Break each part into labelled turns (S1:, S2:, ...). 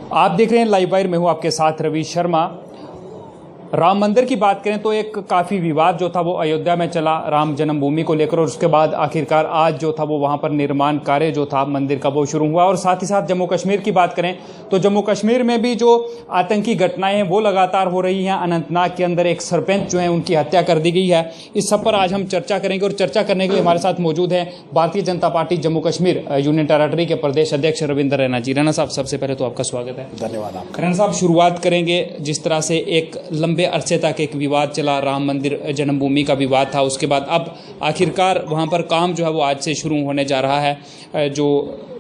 S1: आप देख रहे हैं लाइव वायर में हूं आपके साथ रवि शर्मा। राम मंदिर की बात करें तो एक काफ़ी विवाद जो था वो अयोध्या में चला राम जन्मभूमि को लेकर, और उसके बाद आखिरकार आज जो था वो वहां पर निर्माण कार्य जो था मंदिर का वो शुरू हुआ। और साथ ही साथ जम्मू कश्मीर की बात करें तो जम्मू कश्मीर में भी जो आतंकी घटनाएं हैं वो लगातार हो रही हैं। अनंतनाग के अंदर एक सरपंच जो है उनकी हत्या कर दी गई है। इस सब पर आज हम चर्चा करेंगे, और चर्चा करने के लिए हमारे साथ मौजूद है Bharatiya Janata party Jammu Kashmir union territory के प्रदेश अध्यक्ष रविंद्र रैना जी। रैना साहब, सबसे पहले तो आपका स्वागत है।
S2: धन्यवाद आपका।
S1: रैना साहब, शुरुआत करेंगे जिस तरह से एक लंबे अरसे तक एक विवाद चला, राम मंदिर जन्मभूमि का विवाद था, उसके बाद अब आखिरकार वहां पर काम जो है वो आज से शुरू होने जा रहा है। जो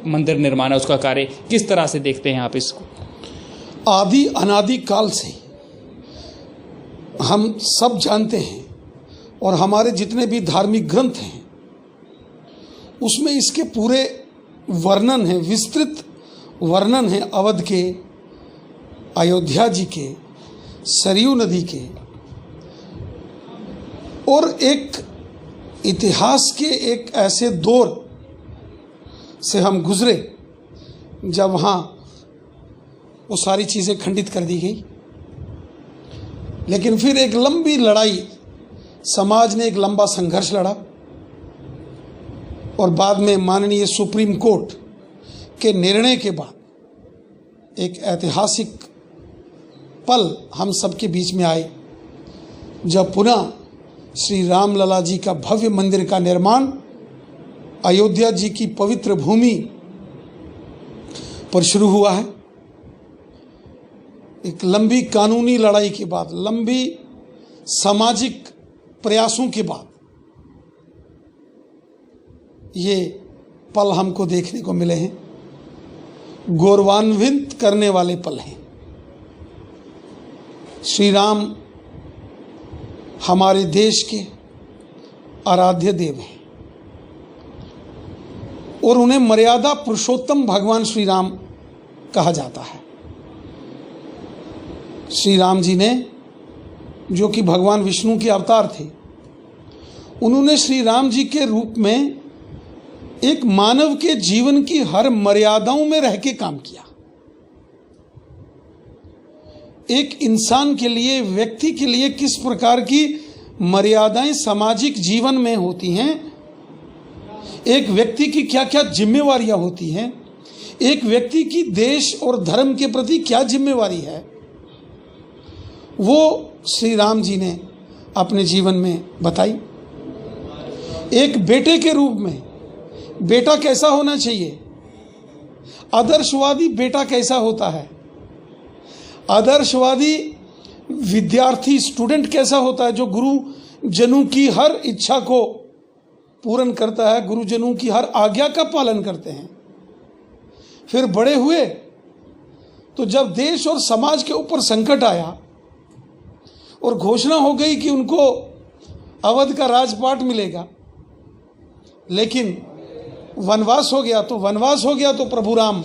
S1: मंदिर निर्माण है उसका कार्य किस तरह से देखते हैं आप इसको?
S2: आदि अनादि काल से हम सब जानते हैं, और हमारे जितने भी धार्मिक ग्रंथ हैं उसमें इसके पूरे वर्णन है, विस्तृत वर्णन है अवध के, अयोध्या जी के, सरयू नदी के, और एक इतिहास के एक ऐसे दौर से हम गुजरे जब वहाँ वो सारी चीज़ें खंडित कर दी गई। लेकिन फिर एक लंबी लड़ाई, समाज ने एक लंबा संघर्ष लड़ा, और बाद में माननीय सुप्रीम कोर्ट के निर्णय के बाद एक ऐतिहासिक पल हम सबके बीच में आए, जब पुनः श्री राम लला जी का भव्य मंदिर का निर्माण अयोध्या जी की पवित्र भूमि पर शुरू हुआ है। एक लंबी कानूनी लड़ाई के बाद, लंबी सामाजिक प्रयासों के बाद ये पल हमको देखने को मिले हैं। गौरवान्वित करने वाले पल हैं। श्री राम हमारे देश के आराध्य देव हैं, और उन्हें मर्यादा पुरुषोत्तम भगवान श्री राम कहा जाता है। श्री राम जी ने, जो कि भगवान विष्णु के अवतार थे, उन्होंने श्री राम जी के रूप में एक मानव के जीवन की हर मर्यादाओं में रह के काम किया। एक इंसान के लिए, व्यक्ति के लिए किस प्रकार की मर्यादाएं सामाजिक जीवन में होती हैं, एक व्यक्ति की क्या क्या जिम्मेवारियां होती हैं, एक व्यक्ति की देश और धर्म के प्रति क्या जिम्मेवारी है, वो श्री राम जी ने अपने जीवन में बताई। एक बेटे के रूप में बेटा कैसा होना चाहिए, आदर्शवादी बेटा कैसा होता है, आदर्शवादी विद्यार्थी स्टूडेंट कैसा होता है, जो गुरुजनों की हर इच्छा को पूर्ण करता है, गुरुजनों की हर आज्ञा का पालन करते हैं। फिर बड़े हुए तो जब देश और समाज के ऊपर संकट आया और घोषणा हो गई कि उनको अवध का राजपाट मिलेगा, लेकिन वनवास हो गया तो प्रभु राम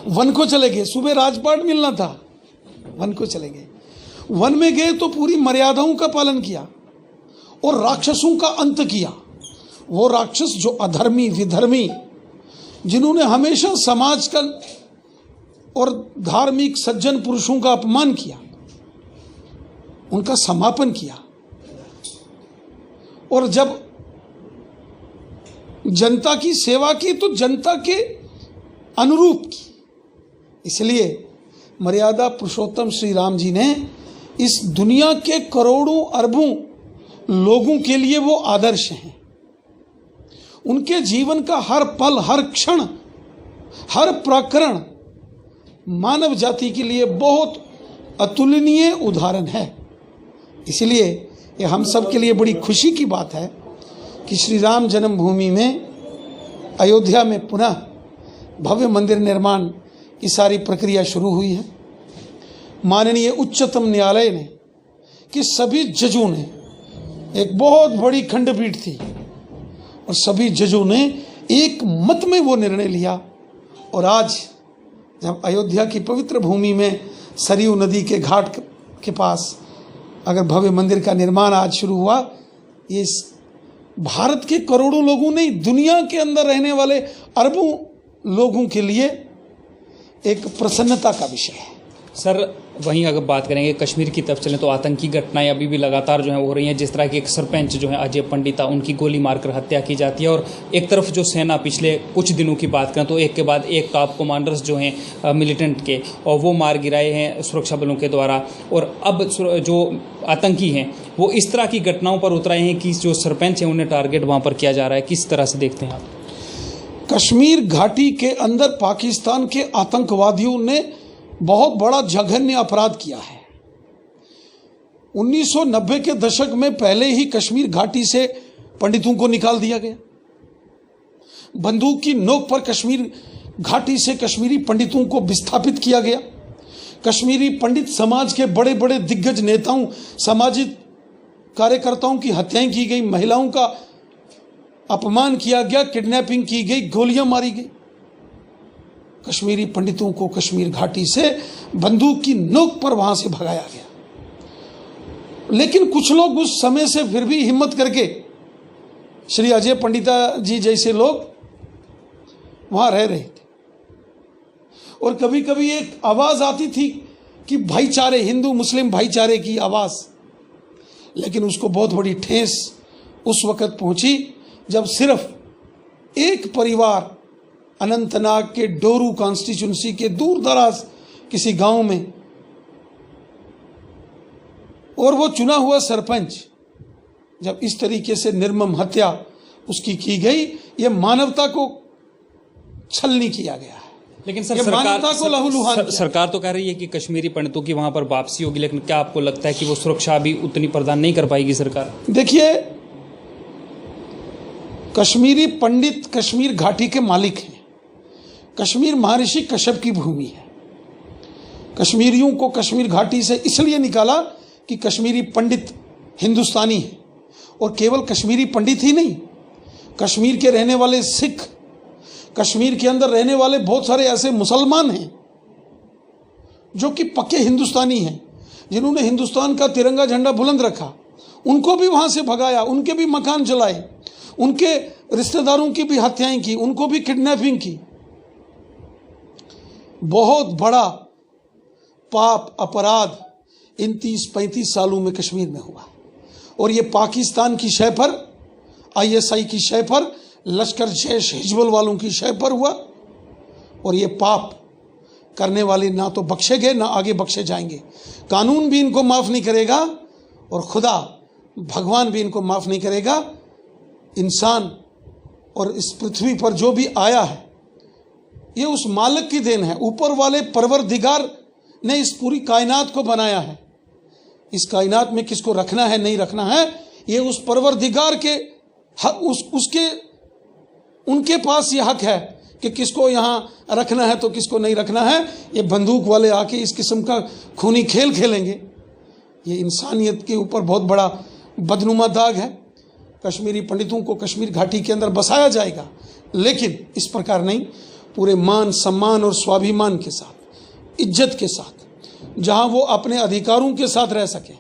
S2: वन को चले गए। सुबह राजपाट मिलना था, वन को चले गए। वन में गए तो पूरी मर्यादाओं का पालन किया और राक्षसों का अंत किया। वो राक्षस जो अधर्मी, विधर्मी, जिन्होंने हमेशा समाज का और धार्मिक सज्जन पुरुषों का अपमान किया, उनका समापन किया। और जब जनता की सेवा की तो जनता के अनुरूप की। इसलिए मर्यादा पुरुषोत्तम श्री राम जी ने इस दुनिया के करोड़ों अरबों लोगों के लिए वो आदर्श हैं। उनके जीवन का हर पल, हर क्षण, हर प्रकरण मानव जाति के लिए बहुत अतुलनीय उदाहरण है। इसलिए ये हम सब के लिए बड़ी खुशी की बात है कि श्री राम जन्मभूमि में, अयोध्या में पुनः भव्य मंदिर निर्माण की सारी प्रक्रिया शुरू हुई है। माननीय उच्चतम न्यायालय ने कि सभी जजों ने, एक बहुत बड़ी खंडपीठ थी, और सभी जजों ने एक मत में वो निर्णय लिया। और आज जब अयोध्या की पवित्र भूमि में सरयू नदी के घाट के पास अगर भव्य मंदिर का निर्माण आज शुरू हुआ, ये भारत के करोड़ों लोगों नहीं, दुनिया के अंदर रहने वाले अरबों लोगों के लिए एक प्रसन्नता का विषय है।
S1: सर वहीं अगर बात करेंगे कश्मीर की तरफ चलें तो आतंकी घटनाएं अभी भी लगातार जो है हो रही हैं। जिस तरह की एक सरपंच जो है अजय पंडिता, उनकी गोली मारकर हत्या की जाती है, और एक तरफ जो सेना पिछले कुछ दिनों की बात करें तो एक के बाद एक टॉप कमांडर्स जो हैं मिलिटेंट के, और वो मार गिराए हैं सुरक्षा बलों के द्वारा, और अब जो आतंकी हैं वो इस तरह की घटनाओं पर उतरे हैं कि जो सरपंच हैं उन्हें टारगेट वहाँ पर किया जा रहा है। किस तरह से देखते हैं आप?
S2: कश्मीर घाटी के अंदर पाकिस्तान के आतंकवादियों ने बहुत बड़ा जघन्य अपराध किया है। 1990 के दशक में पहले ही कश्मीर घाटी से पंडितों को निकाल दिया गया। बंदूक की नोक पर कश्मीर घाटी से कश्मीरी पंडितों को विस्थापित किया गया। कश्मीरी पंडित समाज के बड़े बड़े दिग्गज नेताओं, सामाजिक कार्यकर्ताओं की हत्याएं की गई, महिलाओं का अपमान किया गया, किडनैपिंग की गई, गोलियां मारी गई। कश्मीरी पंडितों को कश्मीर घाटी से बंदूक की नोक पर वहां से भगाया गया। लेकिन कुछ लोग उस समय से फिर भी हिम्मत करके, श्री अजय पंडिता जी जैसे लोग वहां रह रहे थे, और कभी कभी एक आवाज आती थी कि भाईचारे, हिंदू मुस्लिम भाईचारे की आवाज, लेकिन उसको बहुत बड़ी ठेस उस वक्त पहुंची जब सिर्फ एक परिवार अनंतनाग के डोरू कॉन्स्टिट्यूंसी के दूर दराज किसी गांव में, और वो चुना हुआ सरपंच, जब इस तरीके से निर्मम हत्या उसकी की गई, ये मानवता को छलनी किया गया है।
S1: लेकिन सर सरकार तो कह रही है कि कश्मीरी पंडितों की वहां पर वापसी होगी, लेकिन क्या आपको लगता है कि वो सुरक्षा भी उतनी प्रदान नहीं कर पाएगी सरकार?
S2: देखिए, कश्मीरी पंडित कश्मीर घाटी के मालिक हैं। कश्मीर महर्षि कश्यप की भूमि है। कश्मीरियों को कश्मीर घाटी से इसलिए निकाला कि कश्मीरी पंडित हिंदुस्तानी हैं, और केवल कश्मीरी पंडित ही नहीं, कश्मीर के रहने वाले सिख, कश्मीर के अंदर रहने वाले बहुत सारे ऐसे मुसलमान हैं जो कि पक्के हिंदुस्तानी हैं, जिन्होंने हिंदुस्तान का तिरंगा झंडा बुलंद रखा, उनको भी वहां से भगाया, उनके भी मकान जलाए, उनके रिश्तेदारों की भी हत्याएं की, उनको भी किडनैपिंग की। बहुत बड़ा पाप, अपराध इन 30-35 सालों में कश्मीर में हुआ, और ये पाकिस्तान की शय पर, ISI की शय पर, लश्कर जैश हिजबुल वालों की शय पर हुआ, और ये पाप करने वाले ना तो बख्शे गए, ना आगे बख्शे जाएंगे। कानून भी इनको माफ नहीं करेगा, और खुदा भगवान भी इनको माफ नहीं करेगा। इंसान और इस पृथ्वी पर जो भी आया है, ये उस मालिक की देन है। ऊपर वाले परवरदिगार ने इस पूरी कायनात को बनाया है। इस कायनात में किसको रखना है, नहीं रखना है, ये उस परवरदिगार के उसके उनके पास ये हक है कि किसको यहाँ रखना है तो किसको नहीं रखना है। ये बंदूक वाले आके इस किस्म का खूनी खेल खेलेंगे, ये इंसानियत के ऊपर बहुत बड़ा बदनुमा दाग है। कश्मीरी पंडितों को कश्मीर घाटी के अंदर बसाया जाएगा, लेकिन इस प्रकार नहीं, पूरे मान सम्मान और स्वाभिमान के साथ, इज्जत के साथ, जहां वो अपने अधिकारों के साथ रह सके,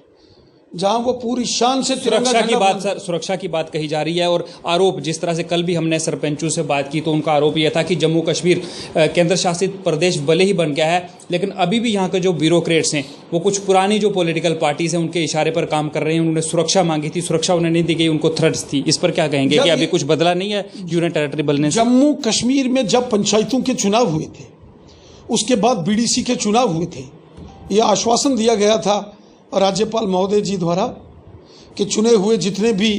S2: जहां वो पूरी शान से
S1: सुरक्षा की बात कही जा रही है। और आरोप, जिस तरह से कल भी हमने सरपंचों से बात की तो उनका आरोप यह था कि जम्मू कश्मीर केंद्र शासित प्रदेश भले ही बन गया है, लेकिन अभी भी यहाँ के जो ब्यूरोक्रेट्स हैं वो कुछ पुरानी जो पॉलिटिकल पार्टीज हैं उनके इशारे पर काम कर रहे हैं। उन्होंने सुरक्षा मांगी थी, सुरक्षा उन्हें नहीं दी गई, उनको थ्रेट्स थी। इस पर क्या कहेंगे कि अभी कुछ बदला नहीं है यूनियन टेरिटरी बनने से?
S2: जम्मू कश्मीर में जब पंचायतों के चुनाव हुए थे, उसके बाद BDC के चुनाव हुए थे, यह आश्वासन दिया गया था राज्यपाल महोदय जी द्वारा कि चुने हुए जितने भी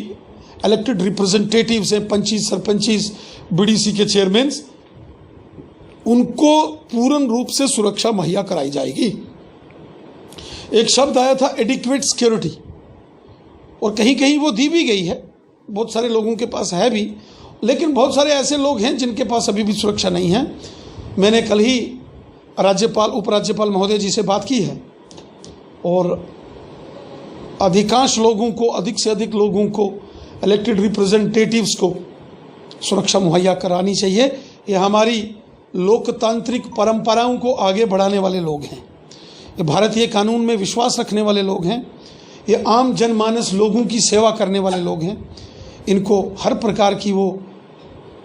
S2: इलेक्टेड रिप्रेजेंटेटिव्स हैं, पंचीस, सरपंचीस, BDC के चेयरमैन, उनको पूर्ण रूप से सुरक्षा मुहैया कराई जाएगी। एक शब्द आया था एडिक्वेट सिक्योरिटी, और कहीं कहीं वो दी भी गई है, बहुत सारे लोगों के पास है भी, लेकिन बहुत सारे ऐसे लोग हैं जिनके पास अभी भी सुरक्षा नहीं है। मैंने कल ही राज्यपाल, उपराज्यपाल महोदय जी से बात की है, और अधिकांश लोगों को, अधिक से अधिक लोगों को, इलेक्टेड रिप्रेजेंटेटिव्स को सुरक्षा मुहैया करानी चाहिए। ये हमारी लोकतांत्रिक परंपराओं को आगे बढ़ाने वाले लोग हैं, ये भारतीय कानून में विश्वास रखने वाले लोग हैं, ये आम जनमानस लोगों की सेवा करने वाले लोग हैं। इनको हर प्रकार की वो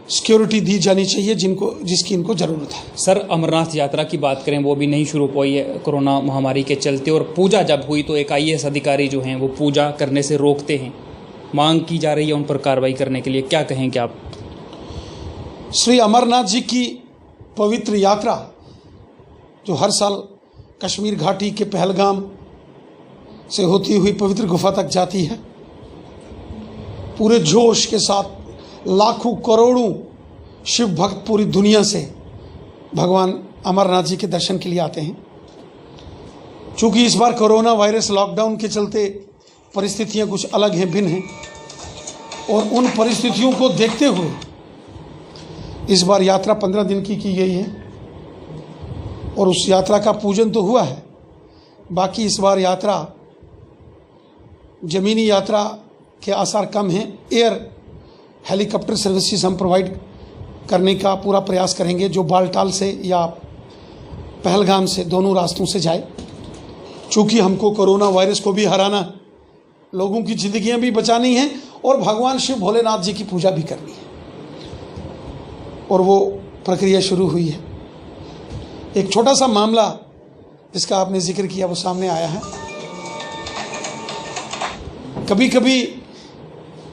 S2: सिक्योरिटी दी जानी चाहिए जिसकी इनको ज़रूरत है।
S1: सर, अमरनाथ यात्रा की बात करें, वो भी नहीं शुरू हो पाई है कोरोना महामारी के चलते, और पूजा जब हुई तो एक IAS अधिकारी जो हैं वो पूजा करने से रोकते हैं। मांग की जा रही है उन पर कार्रवाई करने के लिए, क्या कहेंगे आप?
S2: श्री अमरनाथ जी की पवित्र यात्रा जो हर साल कश्मीर घाटी के पहलगाम से होती हुई पवित्र गुफा तक जाती है, पूरे जोश के साथ लाखों करोड़ों शिव भक्त पूरी दुनिया से भगवान अमरनाथ जी के दर्शन के लिए आते हैं। चूंकि इस बार कोरोना वायरस लॉकडाउन के चलते परिस्थितियां कुछ अलग हैं, भिन्न हैं, और उन परिस्थितियों को देखते हुए इस बार यात्रा 15 दिन की गई है, और उस यात्रा का पूजन तो हुआ है। बाकी इस बार यात्रा, जमीनी यात्रा के आसार कम हैं। एयर हेलीकॉप्टर सर्विसेज हम प्रोवाइड करने का पूरा प्रयास करेंगे, जो बालटाल से या पहलगाम से, दोनों रास्तों से जाए। चूँकि हमको कोरोना वायरस को भी हराना, लोगों की जिंदगियां भी बचानी है, और भगवान शिव भोलेनाथ जी की पूजा भी करनी है, और वो प्रक्रिया शुरू हुई है। एक छोटा सा मामला जिसका आपने जिक्र किया वो सामने आया है। कभी कभी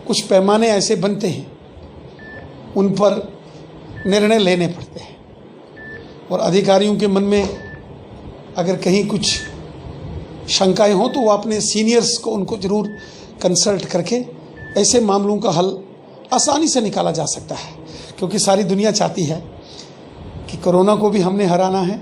S2: कुछ पैमाने ऐसे बनते हैं, उन पर निर्णय लेने पड़ते हैं, और अधिकारियों के मन में अगर कहीं कुछ शंकाएं हो तो वो अपने सीनियर्स को, उनको ज़रूर कंसल्ट करके ऐसे मामलों का हल आसानी से निकाला जा सकता है, क्योंकि सारी दुनिया चाहती है कि कोरोना को भी हमने हराना है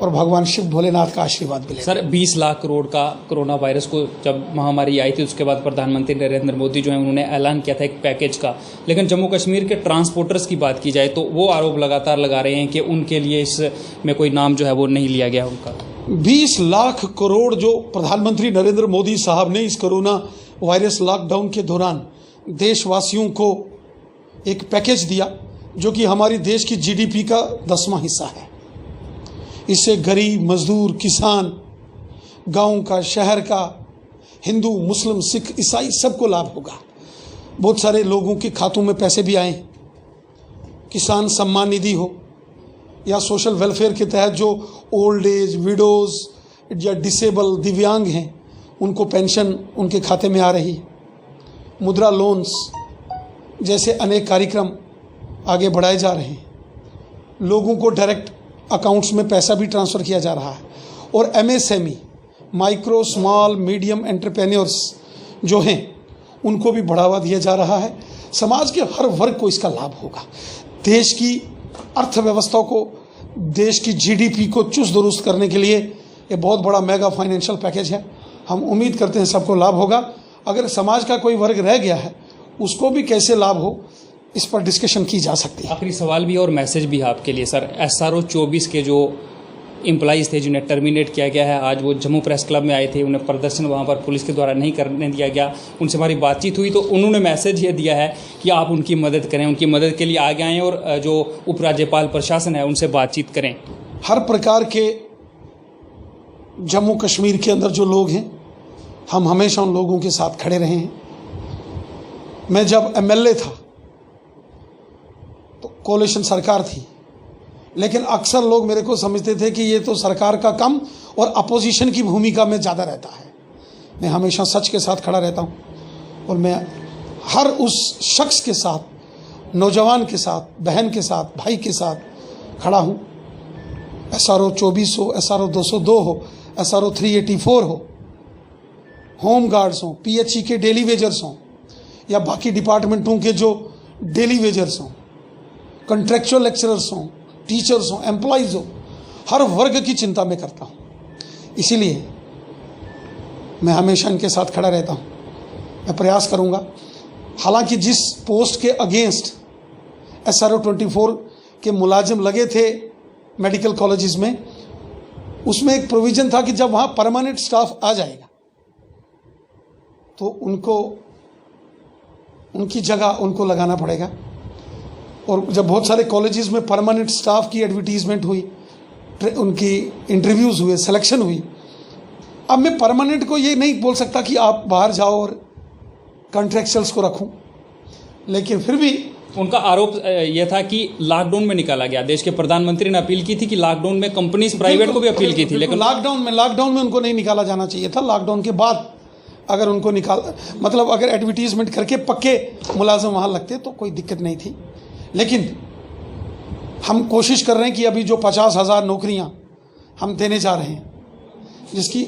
S2: और भगवान शिव भोलेनाथ का आशीर्वाद मिले।
S1: सर, 20 लाख करोड़ का कोरोना वायरस को जब महामारी आई थी, उसके बाद प्रधानमंत्री नरेंद्र मोदी जो है उन्होंने ऐलान किया था एक पैकेज का, लेकिन जम्मू कश्मीर के ट्रांसपोर्टर्स की बात की जाए तो वो आरोप लगातार लगा रहे हैं कि उनके लिए इसमें कोई नाम जो है वो नहीं लिया गया उनका।
S2: 20 लाख करोड़ जो प्रधानमंत्री नरेंद्र मोदी साहब ने इस कोरोना वायरस लॉकडाउन के दौरान देशवासियों को एक पैकेज दिया, जो कि हमारी देश की GDP का 10वां हिस्सा है। इससे गरीब, मजदूर, किसान, गांव का, शहर का, हिंदू, मुस्लिम, सिख, ईसाई सबको लाभ होगा। बहुत सारे लोगों के खातों में पैसे भी आए। किसान सम्मान निधि हो या सोशल वेलफेयर के तहत जो ओल्ड एज, विडोज या डिसेबल, दिव्यांग हैं, उनको पेंशन उनके खाते में आ रही है। मुद्रा लोन्स जैसे अनेक कार्यक्रम आगे बढ़ाए जा रहे हैं। लोगों को डायरेक्ट अकाउंट्स में पैसा भी ट्रांसफ़र किया जा रहा है, और MSME, micro small medium entrepreneurs जो हैं, उनको भी बढ़ावा दिया जा रहा है। समाज के हर वर्ग को इसका लाभ होगा। देश की अर्थव्यवस्था को, देश की GDP को चुस्त दुरुस्त करने के लिए ये बहुत बड़ा मेगा फाइनेंशियल पैकेज है। हम उम्मीद करते हैं सबको लाभ होगा। अगर समाज का कोई वर्ग रह गया है, उसको भी कैसे लाभ हो, इस पर डिस्कशन की जा सकती है।
S1: आखिरी सवाल भी और मैसेज भी आपके लिए सर। SRO 24 के जो एम्प्लॉइज़ थे जिन्हें टर्मिनेट किया गया है, आज वो जम्मू प्रेस क्लब में आए थे, उन्हें प्रदर्शन वहाँ पर पुलिस के द्वारा नहीं करने दिया गया। उनसे हमारी बातचीत हुई तो उन्होंने मैसेज ये दिया है कि आप उनकी मदद करें, उनकी मदद के लिए आगे आएँ, और जो उपराज्यपाल प्रशासन है उनसे बातचीत करें।
S2: हर प्रकार के जम्मू कश्मीर के अंदर जो लोग हैं, हम हमेशा उन लोगों के साथ खड़े रहे हैं। मैं जब MLA था तो कोalition सरकार थी, लेकिन अक्सर लोग मेरे को समझते थे कि ये तो सरकार का कम और अपोजिशन की भूमिका में ज़्यादा रहता है। मैं हमेशा सच के साथ खड़ा रहता हूँ, और मैं हर उस शख्स के साथ, नौजवान के साथ, बहन के साथ, भाई के साथ खड़ा हूँ। SRO 24 हो, SRO 202 हो, SRO 384 हो, होम गार्ड्स हों, PHE के डेली वेजर्स हों, या बाकी डिपार्टमेंटों के जो डेली वेजर्स हों, कॉन्ट्रेक्चुअल लेक्चरर्स हों, टीचर्स हों, एम्प्लॉइज हों, हर वर्ग की चिंता मैं करता हूँ। इसीलिए मैं हमेशा इनके साथ खड़ा रहता हूँ। मैं प्रयास करूँगा, हालांकि जिस पोस्ट के अगेंस्ट SRO 24 के मुलाजिम लगे थे मेडिकल कॉलेजेस में, उसमें एक प्रोविज़न था कि जब वहाँ परमानेंट स्टाफ आ जाएगा तो उनकी जगह उनको लगाना पड़ेगा। और जब बहुत सारे कॉलेजेस में परमानेंट स्टाफ की एडवर्टीजमेंट हुई, उनकी इंटरव्यूज़ हुए, सिलेक्शन हुई, अब मैं परमानेंट को ये नहीं बोल सकता कि आप बाहर जाओ और कॉन्ट्रैक्चुअल्स को रखूं, लेकिन फिर भी
S1: उनका आरोप यह था कि लॉकडाउन में निकाला गया। देश के प्रधानमंत्री ने अपील की थी कि लॉकडाउन में कंपनीज प्राइवेट को भी अपील की थी, लेकिन
S2: लॉकडाउन में उनको नहीं निकाला जाना चाहिए था। लॉकडाउन के बाद अगर उनको मतलब अगर एडवर्टीजमेंट करके पक्के मुलाजिम वहाँ लगते तो कोई दिक्कत नहीं थी। लेकिन हम कोशिश कर रहे हैं कि अभी जो 50,000 नौकरियाँ हम देने जा रहे हैं, जिसकी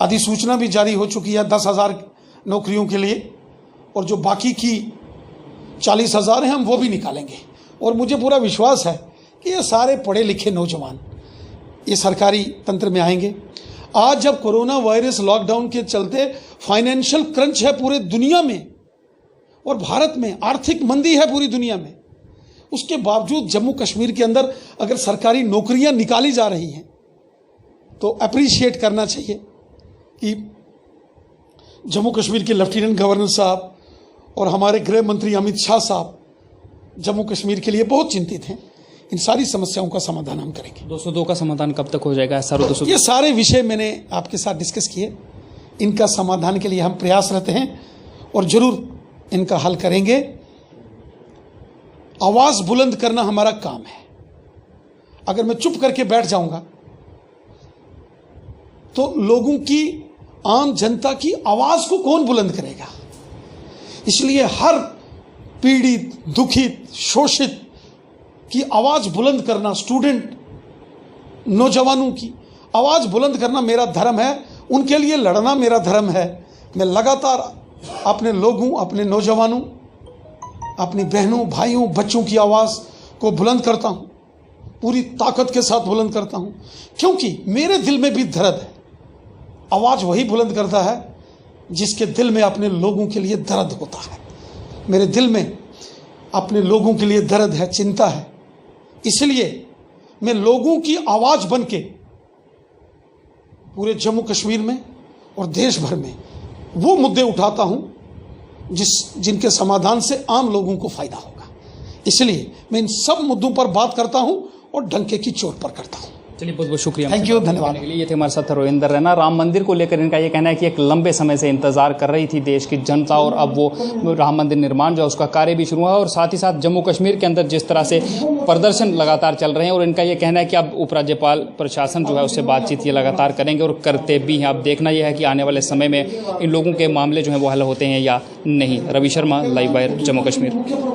S2: अधिसूचना भी जारी हो चुकी है 10,000 नौकरियों के लिए, और जो बाकी की 40,000 हैं हम वो भी निकालेंगे। और मुझे पूरा विश्वास है कि ये सारे पढ़े लिखे नौजवान ये सरकारी तंत्र में आएंगे। आज जब कोरोना वायरस लॉकडाउन के चलते फाइनेंशियल क्रंच है पूरे दुनिया में और भारत में आर्थिक मंदी है पूरी दुनिया में, उसके बावजूद जम्मू कश्मीर के अंदर अगर सरकारी नौकरियां निकाली जा रही हैं तो अप्रिशिएट करना चाहिए कि जम्मू कश्मीर के लेफ्टिनेंट गवर्नर साहब और हमारे गृह मंत्री अमित शाह साहब जम्मू कश्मीर के लिए बहुत चिंतित हैं। इन सारी समस्याओं का समाधान हम करेंगे।
S1: 202 का समाधान कब तक हो जाएगा?
S2: ये सारे विषय मैंने आपके साथ डिस्कस किए, इनका समाधान के लिए हम प्रयासरत हैं और जरूर इनका हल करेंगे। आवाज बुलंद करना हमारा काम है। अगर मैं चुप करके बैठ जाऊंगा तो लोगों की, आम जनता की आवाज को कौन बुलंद करेगा? इसलिए हर पीड़ित, दुखित, शोषित की आवाज बुलंद करना, स्टूडेंट, नौजवानों की आवाज बुलंद करना मेरा धर्म है। उनके लिए लड़ना मेरा धर्म है। मैं लगातार अपने लोगों, अपने नौजवानों, अपनी बहनों, भाइयों, बच्चों की आवाज को बुलंद करता हूं, पूरी ताकत के साथ बुलंद करता हूं, क्योंकि मेरे दिल में भी दर्द है। आवाज वही बुलंद करता है जिसके दिल में अपने लोगों के लिए दर्द होता है। मेरे दिल में अपने लोगों के लिए दर्द है, चिंता है। इसलिए मैं लोगों की आवाज बन के पूरे जम्मू कश्मीर में और देश भर में वो मुद्दे उठाता हूं जिनके समाधान से आम लोगों को फायदा होगा। इसलिए मैं इन सब मुद्दों पर बात करता हूं और डंके की चोट पर करता हूं।
S1: चलिए, बहुत बहुत शुक्रिया।
S2: थैंक यू, धन्यवाद।
S1: ये थे हमारे साथ रोहिंदर रैना। राम मंदिर को लेकर इनका ये कहना है कि एक लंबे समय से इंतजार कर रही थी देश की जनता, और अब वो राम मंदिर निर्माण जो है उसका कार्य भी शुरू हुआ है। और साथ ही साथ जम्मू कश्मीर के अंदर जिस तरह से प्रदर्शन लगातार चल रहे हैं, और इनका ये कहना है कि अब उपराज्यपाल प्रशासन जो है उससे बातचीत ये लगातार करेंगे और करते भी हैं। अब देखना यह है कि आने वाले समय में इन लोगों के मामले जो हैं वो हल होते हैं या नहीं। Ravi Sharma, live wire, Jammu Kashmir.